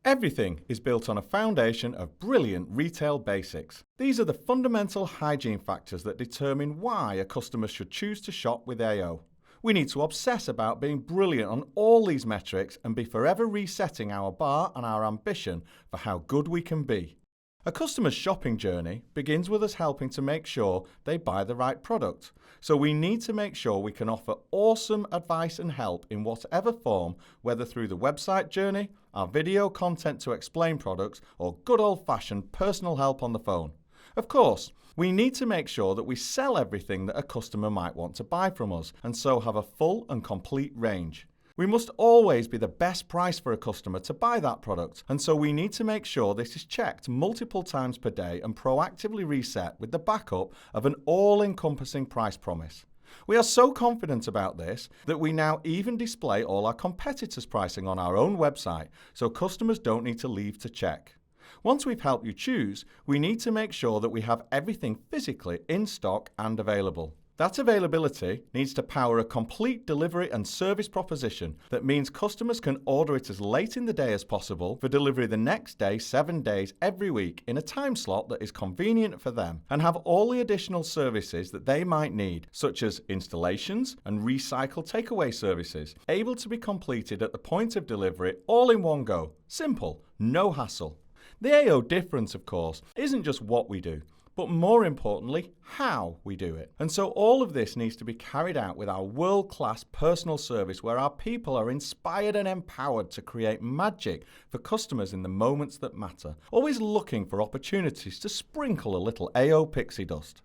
Everything is built on a foundation of brilliant retail basics. These are the fundamental hygiene factors that determine why a customer should choose to shop with AO. We need to obsess about being brilliant on all these metrics and be forever resetting our bar and our ambition for how good we can be. A customer's shopping journey begins with us helping to make sure they buy the right product. So we need to make sure we can offer awesome advice and help in whatever form, whether through the website journey, our video content to explain products, or good old-fashioned personal help on the phone. Of course, we need to make sure that we sell everything that a customer might want to buy from us, and so have a full and complete range. We must always be the best price for a customer to buy that product, and so we need to make sure this is checked multiple times per day and proactively reset with the backup of an all-encompassing price promise. We are so confident about this that we now even display all our competitors' pricing on our own website, so customers don't need to leave to check. Once we've helped you choose, we need to make sure that we have everything physically in stock and available. That availability needs to power a complete delivery and service proposition that means customers can order it as late in the day as possible for delivery the next day, 7 days every week in a time slot that is convenient for them, and have all the additional services that they might need, such as installations and recycle takeaway services, able to be completed at the point of delivery all in one go. Simple, no hassle. The AO difference, of course, isn't just what we do, but more importantly, how we do it. And so all of this needs to be carried out with our world-class personal service where our people are inspired and empowered to create magic for customers in the moments that matter, always looking for opportunities to sprinkle a little AO pixie dust.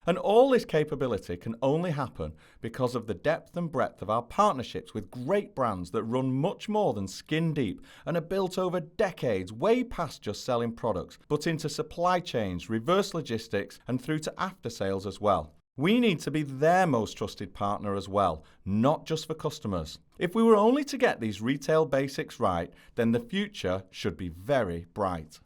And all this capability can only happen because of the depth and breadth of our partnerships with great brands that run much more than skin deep and are built over decades, way past just selling products, but into supply chains, reverse logistics, and through to after sales as well. We need to be their most trusted partner as well, not just for customers. If we were only to get these retail basics right, then the future should be very bright.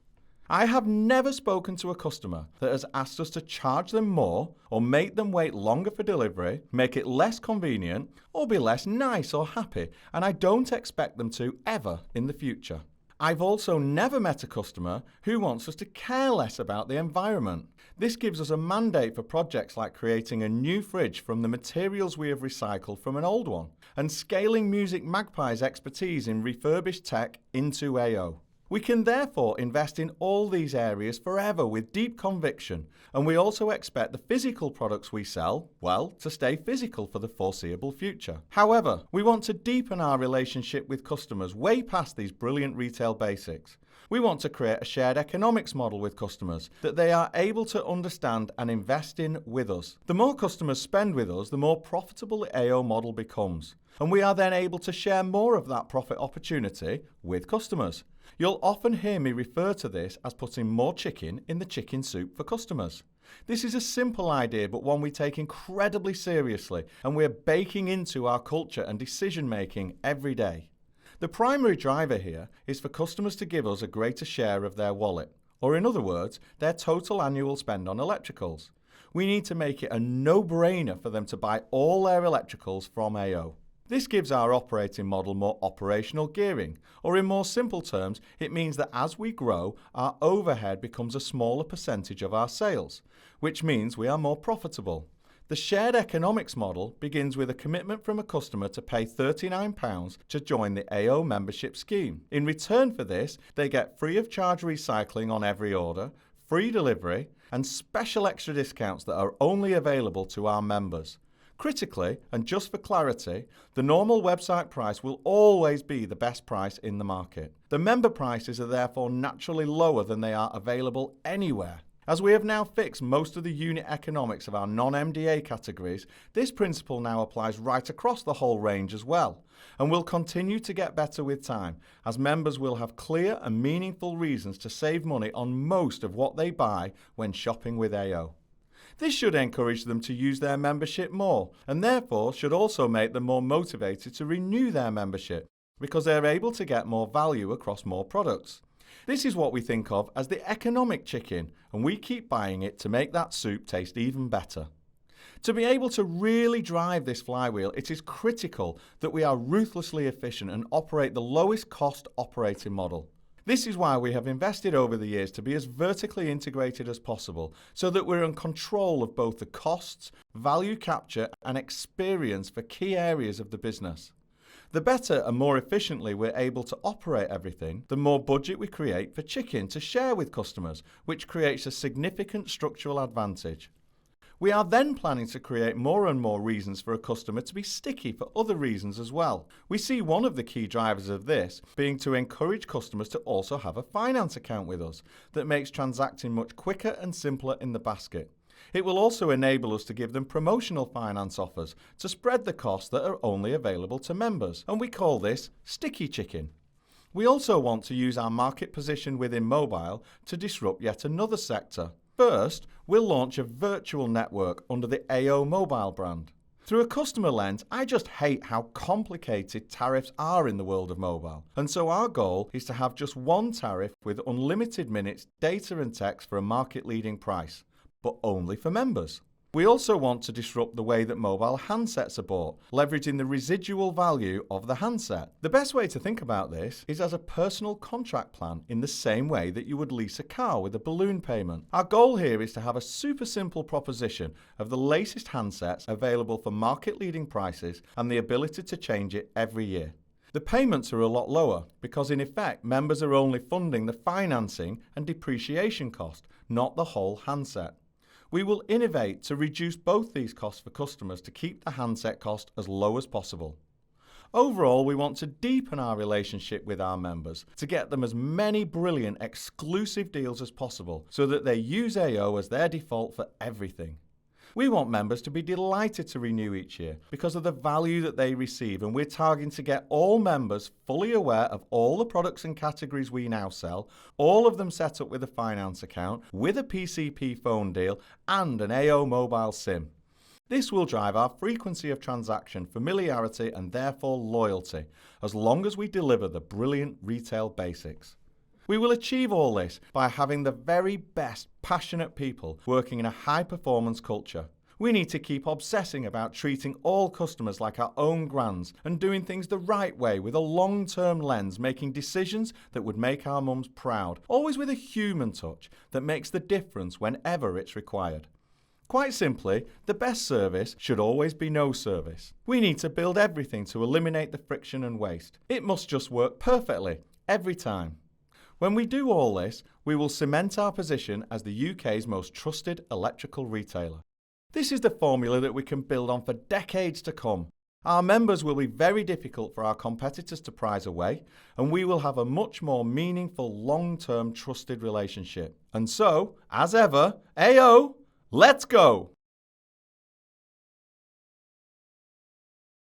I have never spoken to a customer that has asked us to charge them more or make them wait longer for delivery, make it less convenient, or be less nice or happy, and I don't expect them to ever in the future. I've also never met a customer who wants us to care less about the environment. This gives us a mandate for projects like creating a new fridge from the materials we have recycled from an old one, and scaling Music Magpie's expertise in refurbished tech into AO. We can therefore invest in all these areas forever with deep conviction, and we also expect the physical products we sell, well, to stay physical for the foreseeable future. However, we want to deepen our relationship with customers way past these brilliant retail basics. We want to create a shared economics model with customers that they are able to understand and invest in with us. The more customers spend with us, the more profitable the AO model becomes, and we are then able to share more of that profit opportunity with customers. You'll often hear me refer to this as putting more chicken in the chicken soup for customers. This is a simple idea, but one we take incredibly seriously, and we're baking into our culture and decision making every day. The primary driver here is for customers to give us a greater share of their wallet, or in other words, their total annual spend on electricals. We need to make it a no-brainer for them to buy all their electricals from AO. This gives our operating model more operational gearing, or in more simple terms, it means that as we grow, our overhead becomes a smaller percentage of our sales, which means we are more profitable. The shared economics model begins with a commitment from a customer to pay £39 to join the AO membership scheme. In return for this, they get free of charge recycling on every order, free delivery, and special extra discounts that are only available to our members. Critically, and just for clarity, the normal website price will always be the best price in the market. The member prices are therefore naturally lower than they are available anywhere. As we have now fixed most of the unit economics of our non-MDA categories, this principle now applies right across the whole range as well, and will continue to get better with time, as members will have clear and meaningful reasons to save money on most of what they buy when shopping with AO. This should encourage them to use their membership more, and therefore should also make them more motivated to renew their membership, because they're able to get more value across more products. This is what we think of as the economic chicken, and we keep buying it to make that soup taste even better. To be able to really drive this flywheel, it is critical that we are ruthlessly efficient and operate the lowest cost operating model. This is why we have invested over the years to be as vertically integrated as possible, so that we're in control of both the costs, value capture, and experience for key areas of the business. The better and more efficiently we're able to operate everything, the more budget we create for Chicken to share with customers, which creates a significant structural advantage. We are then planning to create more and more reasons for a customer to be sticky for other reasons as well. We see one of the key drivers of this being to encourage customers to also have a finance account with us that makes transacting much quicker and simpler in the basket. It will also enable us to give them promotional finance offers to spread the costs that are only available to members, and we call this Sticky Chicken. We also want to use our market position within mobile to disrupt yet another sector. First, we'll launch a virtual network under the AO Mobile brand. Through a customer lens, I just hate how complicated tariffs are in the world of mobile, and so our goal is to have just one tariff with unlimited minutes, data and text for a market-leading price, but only for members. We also want to disrupt the way that mobile handsets are bought, leveraging the residual value of the handset. The best way to think about this is as a personal contract plan in the same way that you would lease a car with a balloon payment. Our goal here is to have a super simple proposition of the latest handsets available for market-leading prices and the ability to change it every year. The payments are a lot lower because in effect members are only funding the financing and depreciation cost, not the whole handset. We will innovate to reduce both these costs for customers to keep the handset cost as low as possible. Overall, we want to deepen our relationship with our members to get them as many brilliant exclusive deals as possible so that they use AO as their default for everything. We want members to be delighted to renew each year because of the value that they receive, and we're targeting to get all members fully aware of all the products and categories we now sell, all of them set up with a finance account, with a PCP phone deal and an AO mobile SIM. This will drive our frequency of transaction, familiarity and therefore loyalty, as long as we deliver the brilliant retail basics. We will achieve all this by having the very best passionate people working in a high-performance culture. We need to keep obsessing about treating all customers like our own grands and doing things the right way with a long-term lens, making decisions that would make our mums proud, always with a human touch that makes the difference whenever it's required. Quite simply, the best service should always be no service. We need to build everything to eliminate the friction and waste. It must just work perfectly, every time. When we do all this, we will cement our position as the UK's most trusted electrical retailer. This is the formula that we can build on for decades to come. Our members will be very difficult for our competitors to prize away, and we will have a much more meaningful, long-term trusted relationship. And so, as ever, AO, let's go!